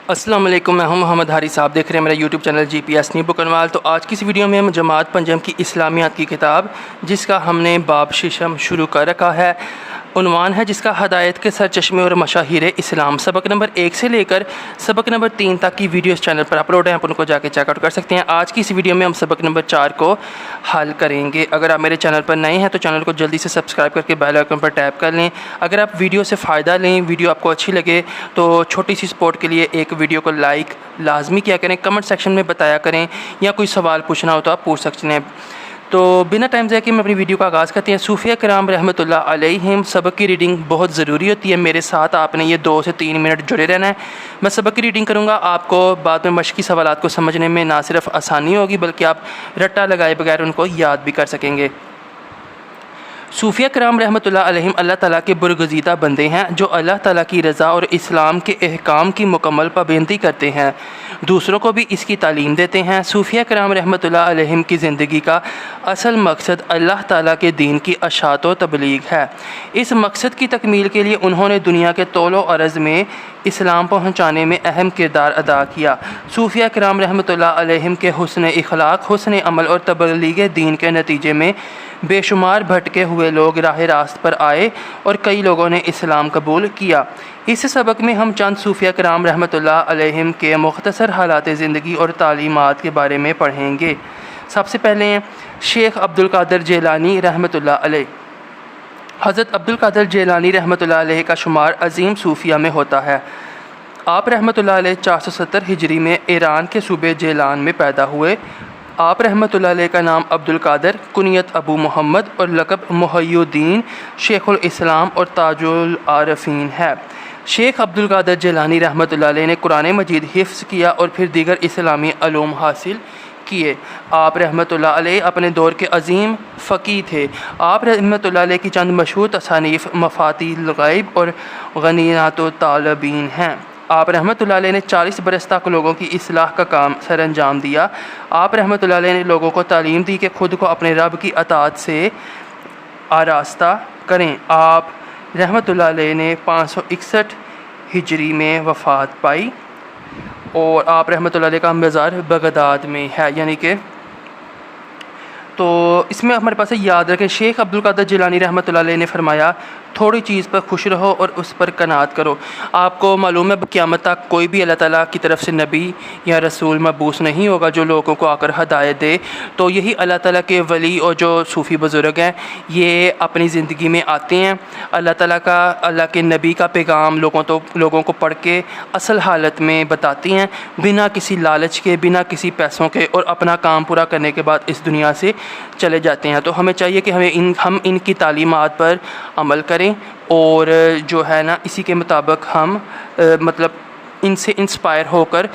अस्सलाम वालेकुम, मैं हूं मोहम्मद हारी साहब। देख रहे हैं मेरा यूट्यूब चैनल GPS न्यू बुकनवाल। तो आज की इस वीडियो में हम जमात पंजम की इस्लामियात की किताब जिसका हमने बाब शिशम शुरू कर रखा है, उन्वान है जिसका हदायत के सरचश्मे और मशाहिर इस्लाम, सबक नंबर 1 से लेकर सबक नंबर 3 तक की वीडियो इस चैनल पर अपलोड है, आप उनको जाके चेकआउट कर सकते हैं। आज की इस वीडियो में हम सबक नंबर 4 को हल करेंगे। अगर आप मेरे चैनल पर नए हैं तो चैनल को जल्दी से सब्सक्राइब करके बेल आइकन पर टैप कर लें। अगर आप वीडियो से फ़ायदा लें, वीडियो आपको अच्छी लगे तो छोटी सी सपोर्ट के लिए एक वीडियो को लाइक लाजमी किया करें, कमेंट सेक्शन में बताया करें, या कोई सवाल पूछना हो तो आप पूछ सकते हैं। तो बिना टाइम ज़ाया किए मैं अपनी वीडियो का आगाज़ करते हैं। सूफिया कराम रहमतुल्लाह अलैहिम, सबक की रीडिंग बहुत ज़रूरी होती है। मेरे साथ आपने ये 2 से 3 मिनट जुड़े रहना है। मैं सबक की रीडिंग करूँगा, आपको बाद में मशक़ी सवालात को समझने में ना सिर्फ आसानी होगी बल्कि आप रट्टा लगाए बगैर उनको याद भी कर सकेंगे। सूफिया कराम रहमतुल्लाह अलैहिम अल्लाह ताला के बरगुज़ीदा बंदे हैं जो अल्लाह ताला की रज़ा और इस्लाम के अहकाम की मुकम्मल पाबंदी करते हैं, दूसरों को भी इसकी तालीम देते हैं। सूफिया कराम रहमतुल्लाह अलैहिम की ज़िंदगी का असल मकसद अल्लाह ताला के दीन की अशात व तबलीग है। इस मकसद की तकमील के लिए उन्होंने दुनिया के तौलो अर्ज़ में इस्लाम पहुँचाने में अहम किरदार अदा किया। सूफिया कराम रहमतुल्लाह अलैहिम के हुस्न इखलाक, हुस्न अमल और तबलीग दीन के नतीजे में बेशुमार भटके हुए लोग राह रास्त पर आए और कई लोगों ने इस्लाम कबूल किया। इस सबक में हम चंद सूफिया कराम रहमतुल्लाह अलैहिम के मुख्तसर हालात ज़िंदगी और तालीमात के बारे में पढ़ेंगे। सबसे पहले शेख अब्दुल कादिर जिलानी रहमतुल्लाह अलैह। हज़रत अब्दुल कादिर जिलानी रहमतुल्लाह अलैह का शुमार अज़ीम सूफिया में होता है। आप रहमतुल्लाह अलैह 470 हिजरी में ईरान के सूबे जेलान में पैदा हुए। आप रहमतुल्लाह अलैह का नाम अब्दुल कादिर, कुनियत अबू मोहम्मद और लक़ब मुहय्यिद्दीन शेखुल इस्लाम और ताजुल आरफ़ीन है। शेख अब्दुल कादिर जिलानी रहमतुल्लाह अलैह ने कुरान मजीद हिफ्ज़ किया और फिर दीगर इस्लामी अलूम हासिल किए। आप रहमतुल्लाह अलैह अपने दौर के अज़ीम फ़क़ीह थे। आप रहमतुल्लाह अलैह की चंद मशहूर तसानीफ़ मफ़ातिहुल ग़ैब और ग़नियातुत तालिबीन हैं। आप रहमतुल्लाह अलैह ने 40 बरस तक लोगों की इस्लाह का काम सर अंजाम दिया। आप रहमतुल्लाह अलैह ने लोगों को तालीम दी कि खुद को अपने रब की अताअत से आरास्ता करें। आप रहमतुल्लाह अलैह ने 561 हिजरी में वफ़ात पाई और आप रहमतुल्लाह अलैह का मज़ार बगदाद में है, यानी कि तो इसमें हमारे पास याद रखें, शेख अब्दुल कादिर जिलानी रहमतुल्लाह अलैह ने फरमाया, थोड़ी चीज़ पर खुश रहो और उस पर कनात करो। आपको मालूम है क़यामत तक कोई भी अल्लाह ताला की तरफ से नबी या रसूल मबूस नहीं होगा जो लोगों को आकर हदायत दे। तो यही अल्लाह ताला के वली और जो सूफ़ी बुज़ुर्ग हैं ये अपनी ज़िंदगी में आते हैं, अल्लाह के नबी का पैगाम लोगों को पढ़ के असल हालत में बताती हैं, बिना किसी लालच के, बिना किसी पैसों के, और अपना काम पूरा करने के बाद इस दुनिया से चले जाते हैं। तो हमें चाहिए कि हम इनकी तालीमात पर अमल करें और जो है ना इसी के मुताबिक हम मतलब इनसे इंस्पायर होकर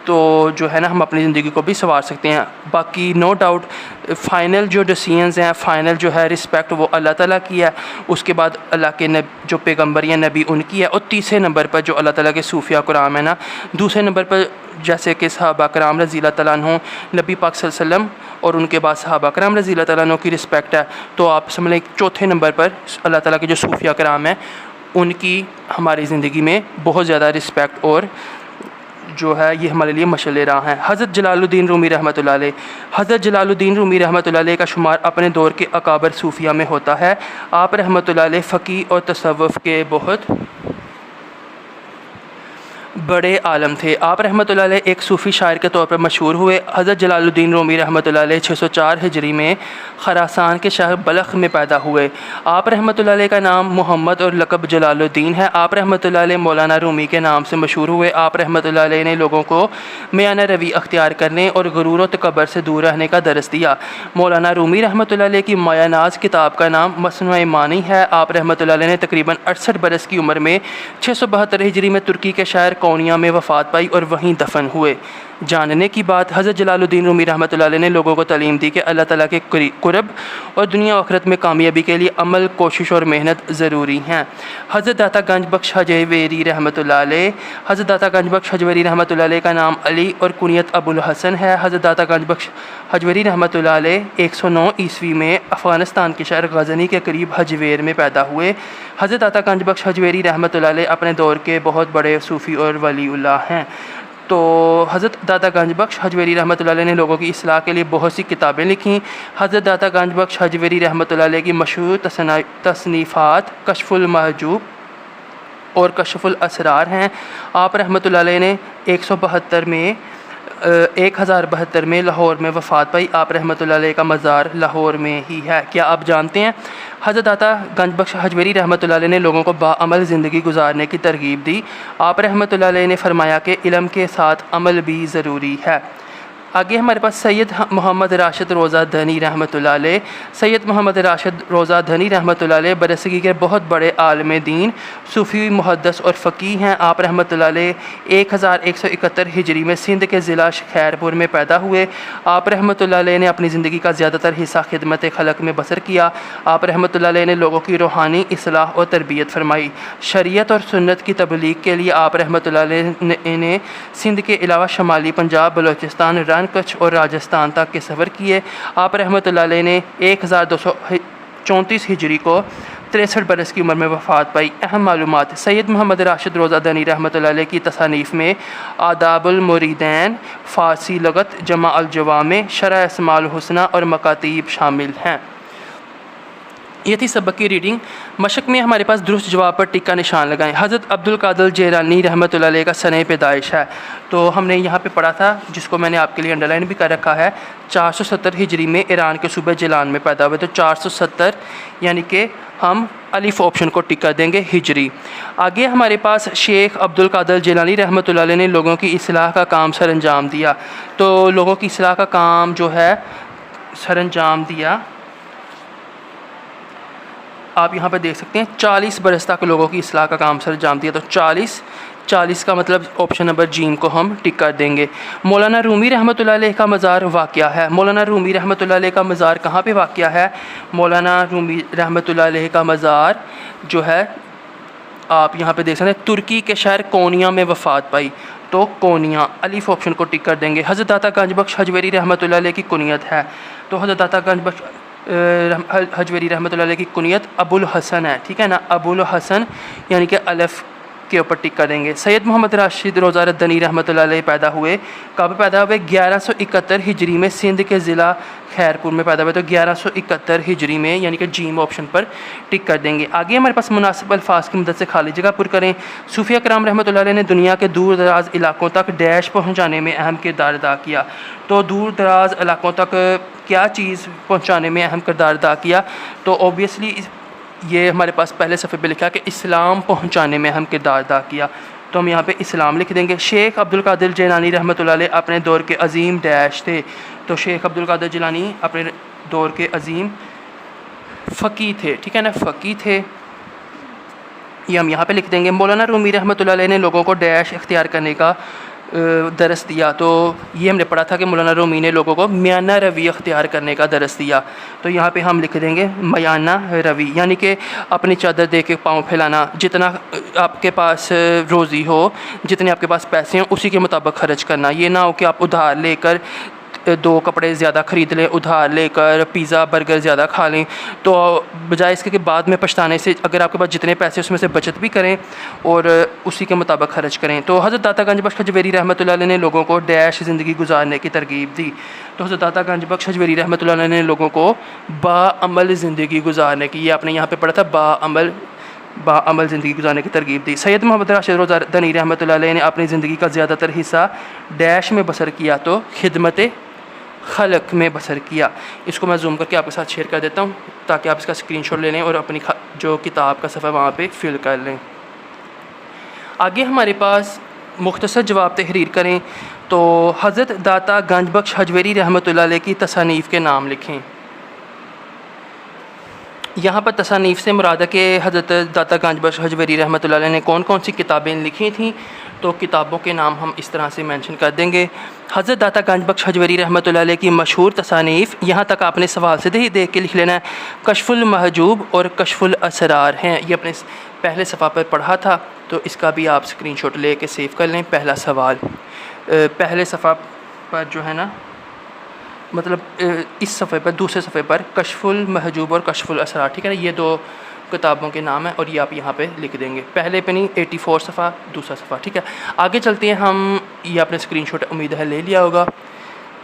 तो जो है ना हम अपनी ज़िंदगी को भी संवार सकते हैं। बाकी नो डाउट फ़ाइनल जो डिसीजंस हैं, फ़ाइनल जो है रिस्पेक्ट वो अल्लाह ताला की है, उसके बाद अल्लाह के जो पैगंबर या नबी उनकी है, और तीसरे नंबर पर जो अल्लाह ताला के सूफिया कराम है ना, दूसरे नंबर पर जैसे कि सहाबा कराम रज़ियल्लाहु तआला अन्हुम, नबी पाक सल्लल्लाहु अलैहि वसल्लम और उनके बाद सहाबा कराम रज़ियल्लाहु तआला अन्हुम की रिस्पेक्ट है। तो आप समझ लें चौथे नंबर पर अल्लाह ताला के जो सूफिया कराम हैं उनकी हमारी ज़िंदगी में बहुत ज़्यादा रिस्पेक्ट और जो है ये हमारे लिए मशअल राह हैं। हज़रत जलालुद्दीन रूमी रहमतुल्लाह अलैह। हज़रत जलालुद्दीन रूमी रहमतुल्लाह अलैह का शुमार अपने दौर के अकाबर सूफिया में होता है। आप रहमतुल्लाह अलैह फ़क़ीह और तसव्वुफ़ के बहुत बड़े आलम थे। आप रहमतुल्लाह अलैह एक सूफ़ी शायर के तौर पर मशहूर हुए। हज़रत जलालुद्दीन रूमी रहमतुल्लाह अलैह 604 हिजरी में ख़ुरासान के शहर बलख में पैदा हुए। आप रहमतुल्लाह अलैह का नाम मोहम्मद और लक़ब जलालुद्दीन है। आप रहमतुल्लाह अलैह मौलाना रूमी के नाम से मशहूर हुए। आप रहमतुल्लाह अलैह ने लोगों को मियाना रवी अख्तियार करने और गुरूर व तकब्बुर से दूर रहने का दरस दिया। मौलाना रूमी रहमतुल्लाह अलैह की मायानाज़ किताब का नाम मस्नूए मानी है। आप रहमतुल्लाह अलैह ने तकरीबन 68 बरस की उम्र में 672 हिजरी में तुर्की के शहर कोनिया में वफ़ात पाई और वहीं दफन हुए। जानने की बात। हज़रत जलालुद्दीन रूमी रहमतुल्लाह अलैह ने लोगों को तालीम दी कि अल्लाह ताला के कुर्ब और दुनिया आखिरत में कामयाबी के लिए अमल, कोशिश और मेहनत ज़रूरी हैं। हज़रत दाता गंज बख्श हजवेरी रहमतुल्लाह अलैह, हज़रत दाता गंज बख्श हजवेरी रहमतुल्लाह अलैह का नाम अली और कुनियत अबुल हसन है। हज़रत दाता गंज बख्श हजवेरी रहमतुल्लाह अलैह 109 ईस्वी में अफ़गानिस्तान के शहर गज़नी के करीब हजवेर में पैदा हुए। हज़रत दाता गंज बख्श हजवेरी रहमतुल्लाह अलैह अपने दौर के बहुत बड़े सूफ़ी और वलीउल्लाह हैं। तो हज़रत दाता गंज बख्श हजवेरी रहमतुल्लाह अलैह ने लोगों की इस्लाह के लिए बहुत सी किताबें लिखीं। हज़रत दाता गंज बख्श हजवेरी रहमतुल्लाह अलैह की मशहूर तसनीफ़ात कशफुल महजूब और कशफुल असरार हैं। आप रहमतुल्लाह अलैह ने 1072 में लाहौर में वफ़ात पाई। आप रहमतुल्लाह अलैह का मज़ार लाहौर में ही है। क्या आप जानते हैं हज़रत दाता गंज बख्श हजवेरी रहमतुल्लाह अलैह ने लोगों को बाअमल ज़िंदगी गुजारने की तरगीब दी। आप रहमतुल्लाह अलैह ने फ़रमाया कि इल्म के साथ अमल भी ज़रूरी है। आगे हमारे पास सैयद मोहम्मद राशिद रोज़ा धनी रहमतुल्लाह अलैह। सैयद मोहम्मद राशिद रोज़ा धनी रहमतुल्लाह अलैह बरसगी के बहुत बड़े आलिम दीन, सूफ़ी, मुहद्दिस और फ़क़ीह हैं। आप रहमतुल्लाह अलैह 1171 हिजरी में सिंध के ज़िला खैरपुर में पैदा हुए। आप रहमतुल्लाह अलैह ने अपनी ज़िंदगी का ज़्यादातर हिस्सा खिदमत खलक में बसर किया। आप रहमतुल्लाह अलैह ने लोगों की रूहानी इस्लाह और तरबियत फरमाई। शरीयत और सुन्नत की तबलीग के लिए आप रहमतुल्लाह अलैह ने सिंध के अलावा शमाली पंजाब, बलूचिस्तान, कच्छ और राजस्थान तक के सफ़र किए। आप रहमतुल्लाह अलैह ने 1234 हिजरी को 63 बरस की उम्र में वफ़ात पाई। अहम मालूमात। सैयद मोहम्मद राशिद रोज़ा धनी रहमतुल्लाह अलैह की तसानीफ़ में आदाबुल मुरीदैन, फ़ारसी लगत, जमा अल जवामे, शरह अस्माउल हुस्ना और मकातीब शामिल हैं। ये थी सबक की रीडिंग। मशक में हमारे पास दुरुस्त जवाब पर टिक्का निशान लगाएं। हज़रत अब्दुल कादिर जैलानी रहमतुल्लाह अलैह का सने पैदाइश है, तो हमने यहाँ पे पढ़ा था, जिसको मैंने आपके लिए अंडरलाइन भी कर रखा है। 470 हिजरी में ईरान के सूबे जिलान में पैदा हुए। तो 470 यानी कि हम अलिफ ऑप्शन को टिक्का देंगे हिजरी। आगे हमारे पास शेख अब्दुल कादिर जैलानी रहमतुल्लाह अलैह ने लोगों की इस्लाह का काम सर अंजाम दिया। तो लोगों की इस्लाह का काम जो है सर अंजाम दिया, आप यहाँ पर देख सकते हैं 40 बरस तक लोगों की इस्लाह का काम सर अंजाम दिया। तो 40 का मतलब ऑप्शन नंबर जीम को हम टिक कर देंगे। मौलाना रूमी रहमतुल्लाह अलैह का मज़ार वाक़या है। मौलाना रूमी रहमतुल्लाह अलैह का मज़ार कहाँ पे वाक़या है? मौलाना रूमी रहमतुल्लाह अलैह का मज़ार जो है आप यहाँ पे देख सकते हैं तुर्की के शहर कोनिया में वफ़ात पाई। तो कोनिया अलीफ ऑप्शन को टिक कर देंगे। हज़रत दाता गंज बख्श हजवेरी रहमतुल्लाह अलैह की कुनियत है। तो हज़रत दाता गंज बख्श हजवेरी रहमतुल्लाह अलैह की कुनियत अबुल हसन है, ठीक है ना। अबुल हसन यानी कि अलिफ के ऊपर टिक करेंगे। सैयद मोहम्मद राशिद रोज़ा धनी रहमतुल्लाह अलैह पैदा हुए। कब पैदा हुए? 1171 हिजरी में सिंध के ज़िला खैरपुर में पैदा हुए। तो 1171 हिजरी में यानी कि जीम ऑप्शन पर टिक कर देंगे। आगे हमारे पास मुनासिब अल्फाज की मदद से खाली जगह पुर करें। सूफिया कराम रहमतुल्लाह अलैह ने दुनिया के दूर दराज इलाकों तक डैश पहुँचाने में अहम किरदार अदा किया। तो दूर दराज इलाकों तक क्या चीज़ पहुँचाने में अहम किरदार अदा किया? तो ऑब्वियसली ये हमारे पास पहले सफ़े पे लिखा कि इस्लाम पहुँचाने में अहम किरदार अदा किया। तो हम यहाँ पे इस्लाम लिख देंगे। शेख अब्दुल कादिर जैलानी रहमतुल्लाह अलैह अपने दौर के अजीम डैश थे। तो शेख अब्दुल कादिर जैलानी अपने दौर के अजीम फ़क़ीह थे, ठीक है ना, फ़क़ीह थे। ये हम यहाँ पे लिख देंगे। मौलाना रूमी रहमतुल्लाह अलैह ने लोगों को डैश इख्तियार करने का दरस दिया। तो ये हमने पढ़ा था कि मौलाना रूमी ने लोगों को मियाना रवी अख्तियार करने का दरस दिया। तो यहाँ पे हम लिख देंगे मियाना रवी, यानी कि अपनी चादर दे के पाँव फैलाना। जितना आपके पास रोज़ी हो, जितने आपके पास पैसे हों, उसी के मुताबिक खर्च करना। ये ना हो कि आप उधार लेकर 2 कपड़े ज़्यादा ख़रीद लें, उधार लेकर पिज़्ज़ा बर्गर ज़्यादा खा लें। तो बजाय इसके कि बाद में पछताने से अगर आपके पास जितने पैसे उसमें से बचत भी करें और उसी के मुताबिक खर्च करें। तो हज़रत दाता गंज बख्श हजवेरी रहमतुल्लाह अलैह ने लोगों को डैश ज़िंदगी गुजारने की तरगीब दी। तो हज़रत दाता गंज बख्श हजवेरी रहमतुल्लाह अलैह ने लोगों को बाअमल ज़िंदगी गुजारने की, ये आपने यहाँ पर पढ़ा था, बाअमल ज़िंदगी गुजारने की तरगीब दी। सैयद मोहम्मद राशिद रोज़ा धनी रहमतुल्लाह अलैह ने अपनी ज़िंदगी का ज़्यादातर हिस्सा डैश में बसर किया। तो खिदमत खलक में बसर किया। इसको मैं जूम करके आपके साथ शेयर कर देता हूँ ताकि आप इसका स्क्रीनशॉट ले लें और अपनी जो किताब का सफ़ा वहाँ पे फिल कर लें। आगे हमारे पास मुख्तसर जवाब तहरीर करें। तो हज़रत दाता गंज बख्श हजवेरी रहमतुल्लाह अलैह की तसानीफ़ के नाम लिखें। यहाँ पर तसानीफ़ से मुराद है कि हज़रत दाता गंज बख्श हजवेरी रहमतुल्लाह अलैह ने कौन कौन सी किताबें लिखी थीं, तो किताबों के नाम हम इस तरह से मेंशन कर देंगे। हज़रत दाता गंज बख्श हजवेरी रहमतुल्लाह अलैह की मशहूर तसानीफ़, यहाँ तक आपने सवाल से ही देख के लिख लेना है, कशफुल महजूब और कशफुल असरार हैं। ये अपने पहले सफ़ा पर पढ़ा था, तो इसका भी आप स्क्रीनशॉट ले कर सेव कर लें। पहला सवाल पहले सफ़ा पर जो है ना, मतलब इस सफ़े पर, दूसरे सफ़े पर कशफुल महजूब और कशफुल असरार, ठीक है ना, ये दो किताबों के नाम हैं और ये आप यहाँ पे लिख देंगे। पहले पे नहीं, 84 सफ़ा, दूसरा सफ़ा, ठीक है। आगे चलते हैं हम, ये आपने स्क्रीनशॉट उम्मीद है ले लिया होगा।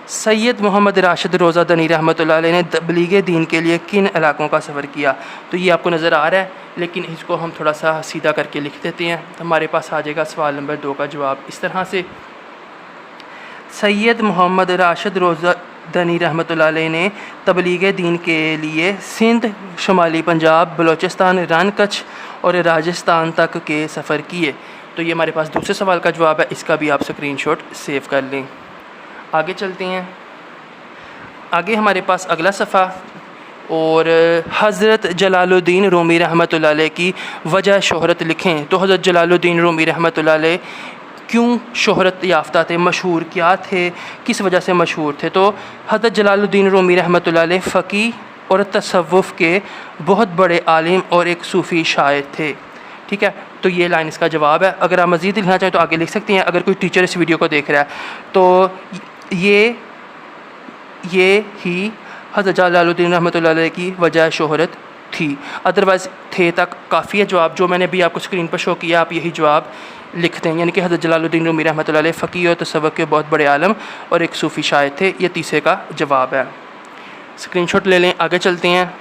सैयद मोहम्मद राशिद रोज़ा दनी रहमतुल्लाह अलैह ने तबलीग दीन के लिए किन इलाक़ों का सफ़र किया, तो ये आपको नज़र आ रहा है, लेकिन इसको हम थोड़ा सा सीधा करके लिख देते हैं। तो हमारे पास आ जाएगा सवाल नंबर 2 का जवाब इस तरह से, सैयद मोहम्मद राशिद रोज़ा दनी रहमतुल्लाह अलैह ने तबलीग दीन के लिए सिंध, शुमाली पंजाब, बलूचिस्तान, ईरान, कच्छ और राजस्थान तक के सफ़र किए। तो ये हमारे पास दूसरे सवाल का जवाब है, इसका भी आप स्क्रीनशॉट सेव कर लें। आगे चलते हैं, आगे हमारे पास अगला सफ़ा, और हज़रत जलालुद्दीन रूमी रहमतुल्लाह अलैह की वजह शोहरत लिखें। तो हज़रत जलालुद्दीन रूमी रहमतुल्लाह अलैह क्यों शोहरत याफ्ता थे, मशहूर क्या थे, किस वजह से मशहूर थे। तो हज़रत जलालुद्दीन रूमी रहमतुल्लाह अलैह फ़क़ीह और तसव्वुफ़ के बहुत बड़े आलिम और एक सूफ़ी शायर थे, ठीक है। तो ये लाइन इसका जवाब है। अगर आप मज़ीद लिखना चाहें तो आगे लिख सकते हैं, अगर कोई टीचर इस वीडियो को देख रहा है तो ये ही हज़रत जलालुद्दीन रहमतुल्लाह अलैह की वजह शोहरत थी। अदरवाइज़ थे तक काफ़ी है जवाब, जो मैंने अभी आपको स्क्रीन पर शो किया, आप यही जवाब लिखते हैं, यानी कि हज़रत जलालुद्दीन रूमी रहमतुल्लाह अलैह फ़क़ीह और तसव्वुफ़ के बहुत बड़े आलम और एक सूफ़ी शायर थे। ये तीसरे का जवाब है, स्क्रीनशॉट ले लें। आगे चलते हैं,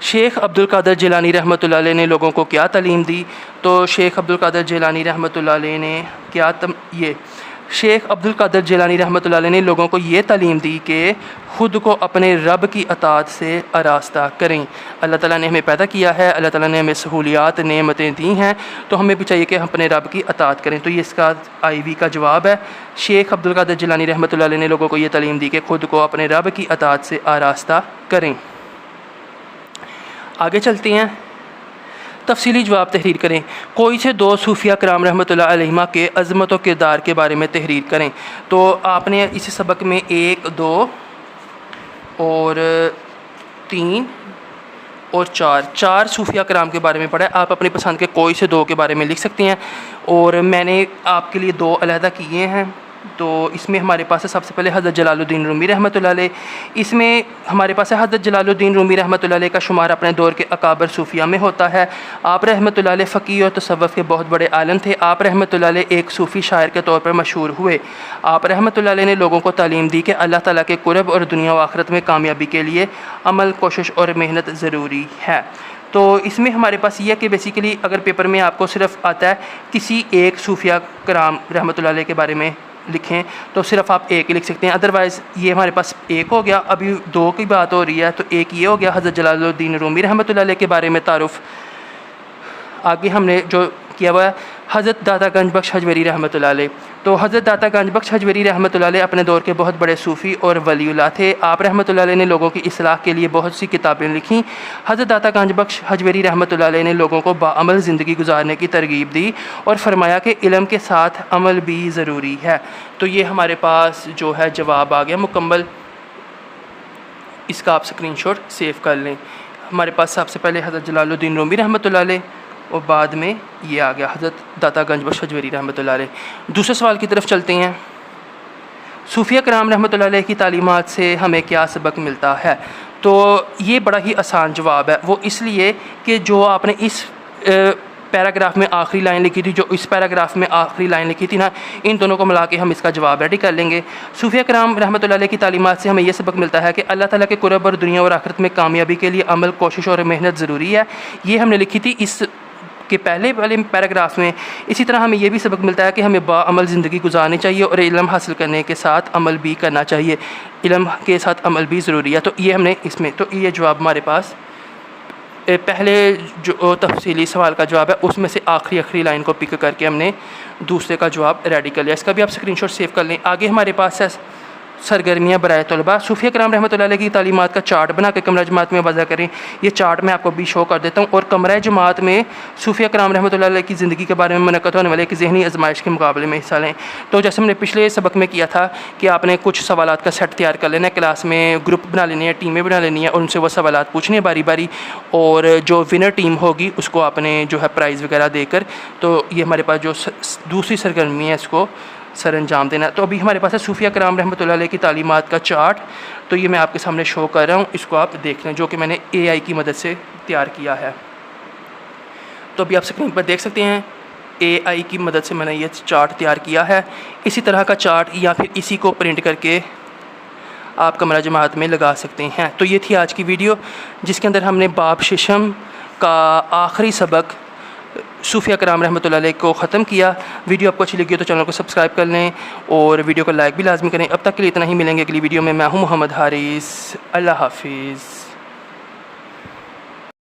शेख अब्दुल कादिर जिलानी रहमतुल्लाह अलैह ने लोगों को क्या तालीम दी। तो शेख अब्दुल कादिर जिलानी रहमतुल्लाह अलैह ने शेख अब्दुल कादिर जिलानी रहमतुल्लाह अलैह ने लोगों को ये तालीम दी कि ख़ुद को अपने रब की अताअत से आरास्ता करें। अल्लाह ताला ने हमें पैदा किया है, अल्लाह ताला ने हमें सहूलियात नेमतें दी हैं, तो हमें भी चाहिए कि हम अपने रब की अताअत करें। तो ये इसका IV का जवाब है। शेख अब्दुल कादिर जिलानी रहमतुल्लाह अलैह ने लोगों को ये तालीम दी कि ख़ुद को अपने रब की अताअत से आरास्ता करें। आगे चलते हैं, तफसीली जवाब तहरीर करें। कोई से 2 सूफिया कराम रहमतुल्लाह अलैहिमा के अज़मत व किरदार के बारे में तहरीर करें। तो आपने इस सबक में 1, 2 और 3 और 4 सूफिया कराम के बारे में पढ़ा है। आप अपनी पसंद के कोई से 2 के बारे में लिख सकते हैं, और मैंने आपके लिए 2 अलहदा किए हैं। तो इसमें हमारे पास है सबसे पहले हज़रत जलालुद्दीन रूमी रहमतुल्लाह अलैह। इसमें हमारे पास है हज़रत जलालुद्दीन रूमी रहमतुल्लाह अलैह का शुमार अपने दौर के अकाबर सूफिया में होता है। आप रहमतुल्लाह अलैह फ़क़ीह और तसव्वुफ़ के बहुत बड़े आलिम थे। आप रहमतुल्लाह अलैह एक सूफ़ी शायर के तौर पर मशहूर हुए। आप रहमतुल्लाह अलैह ने लोगों को तालीम दी कि अल्लाह ताला के कुर्ब और दुनिया व आखिरत में कामयाबी के लिए अमल, कोशिश और मेहनत ज़रूरी है। तो इसमें हमारे पास यह है कि बेसिकली अगर पेपर में आपको सिर्फ आता है किसी एक सूफिया कराम रहमतुल्लाह अलैह के बारे में लिखें, तो सिर्फ आप 1 लिख सकते हैं। अदरवाइज़ ये हमारे पास 1 हो गया, अभी 2 की बात हो रही है, तो 1 ये हो गया हज़रत जलालुद्दीन रूमी रहमतुल्लाह अलैह के बारे में तारुफ़। आगे हमने जो किया हुआ है हज़रत दाता गंज बख्श हजवेरी रहमतुल्लाह अलैह। तो हज़रत दाता गंज बख्श हजवेरी रहमतुल्लाह अलैह अपने दौर के बहुत बड़े सूफ़ी और वलीउल्लाह थे। आप रहमतुल्लाह अलैह ने लोगों की इस्लाह के लिए बहुत सी किताबें लिखीं। हज़रत दाता गंज बख्श हजवेरी रहमतुल्लाह अलैह ने लोगों को बाअमल ज़िंदगी गुजारने की तरगीब दी और फरमाया कि इल्म के साथ अमल भी ज़रूरी है। तो ये हमारे पास जो है जवाब आ गया मुकम्मल, इसका आप स्क्रीनशॉट सेव कर लें। हमारे पास सबसे पहले हज़रत जलालुद्दीन रूमी रहमतुल्लाह अलैह और बाद में ये आ गया हज़रत दाता गंज बख्श हजवेरी रहमतुल्लाह अलैह। दूसरे सवाल की तरफ चलते हैं, सूफिया कराम रहमतुल्लाह अलैह की तालीमात से हमें क्या सबक मिलता है। तो ये बड़ा ही आसान जवाब है, वो इसलिए कि जो आपने इस पैराग्राफ में आखिरी लाइन लिखी थी, जो इस पैराग्राफ में आखिरी लाइन लिखी थी ना, इन दोनों को मिला के हम इसका जवाब रेडी कर लेंगे। सूफिया कराम रहमतुल्लाह अलैह की तालीमात से हमें यह सबक मिलता है कि अल्लाह ताला के कुर्ब और दुनिया और आखिरत में कामयाबी के लिए अमल, कोशिश और मेहनत ज़रूरी है। ये हमने लिखी थी इस के पहले पैराग्राफ में। इसी तरह हमें यह भी सबक मिलता है कि हमें बाअमल ज़िंदगी गुजारनी चाहिए और इल्म हासिल करने के साथ अमल भी करना चाहिए। इल्म के साथ अमल भी ज़रूरी है। तो ये हमने इसमें, तो ये जवाब हमारे पास पहले जो तफसीली सवाल का जवाब है उसमें से आखिरी लाइन को पिक करके हमने दूसरे का जवाब रेडी कर लिया। इसका भी आप स्क्रीनशॉट सेव कर लें। आगे हमारे पास है सरगर्मियाँ बराए तलबा। सूफिया कराम रहमतुल्लाह अलैह की तालीमात का चार्ट बना के कमरा जमात में वज़ा करें। ये चार्ट मैं आपको अभी शो कर देता हूँ। और कमरा जमात में सूफिया कराम रहमतुल्लाह अलैह की ज़िंदगी के बारे में मुनक़्क़द होने वाले एक ज़हनी आजमाइश के मुकाबले में हिस्सा लें। तो जैसे हमने पिछले सबक में किया था कि आपने कुछ सवालात का सेट तैयार कर लेना है, क्लास में ग्रुप बना लेनी है, टीमें बना लेनी है और उनसे वो सवालात पूछने हैं बारी बारी, और जो विनर टीम होगी उसको आपने जो है प्राइज़ वगैरह देकर, तो ये हमारे पास जो दूसरी सरगर्मी है इसको सर अंजाम देना। तो अभी हमारे पास है सूफिया कराम रहमतुल्लाह अलैह की तालीमात का चार्ट। तो ये मैं आपके सामने शो कर रहा हूँ, इसको आप देख लें, जो कि मैंने AI की मदद से तैयार किया है। तो अभी आप स्क्रीन पर देख सकते हैं AI की मदद से मैंने ये चार्ट तैयार किया है। इसी तरह का चार्ट या फिर इसी को प्रिंट करके आप कमरा जमात में लगा सकते हैं। तो ये थी आज की वीडियो, जिसके अंदर हमने बाब शिशम का आखिरी सबक सूफिया कराम रहमतुल्लाह अलैह को ख़त्म किया। वीडियो आपको अच्छी लगी हो तो चैनल को सब्सक्राइब कर लें और वीडियो को लाइक भी लाजमी करें। अब तक के लिए इतना ही, मिलेंगे अगली वीडियो में। मैं हूँ मोहम्मद हारिस। अल्लाह हाफिज़।